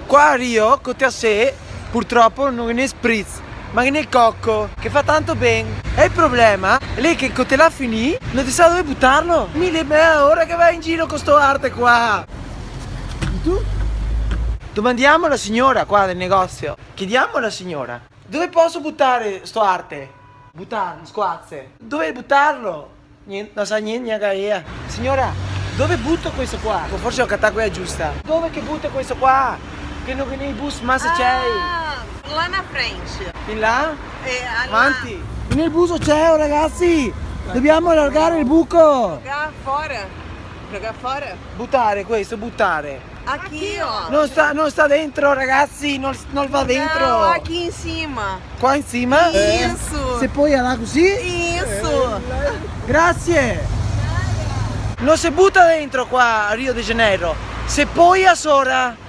Qua a Rio, con te a sé, purtroppo non ne spritz, ma nel cocco, che fa tanto bene. E il problema è lei che con te la finì, non ti sa dove buttarlo. Ora che vai in giro con sto arte qua. E tu? Domandiamo alla signora qua del negozio. Chiediamo alla signora. Dove posso buttare sto arte? Buttarlo, squazze. Dove buttarlo? Niente, non sa niente, signora, dove butto questo qua? Forse ho cattato quella giusta. Dove che butto questo qua? Che non nei bus, ma se c'è. Lá na frente. In là? Là. Avanti. Nel buco c'è, ragazzi. Dobbiamo allargare il buco. Jogar fora. Jogar fora. Buttare questo, buttare. Aqui, ó. Non sta dentro, ragazzi, non va dentro. Não, aqui em cima. Qua in cima? Isso. Se poi là così? Isso. Grazie. Non si butta dentro qua a Rio de Janeiro. Se poi a Sora.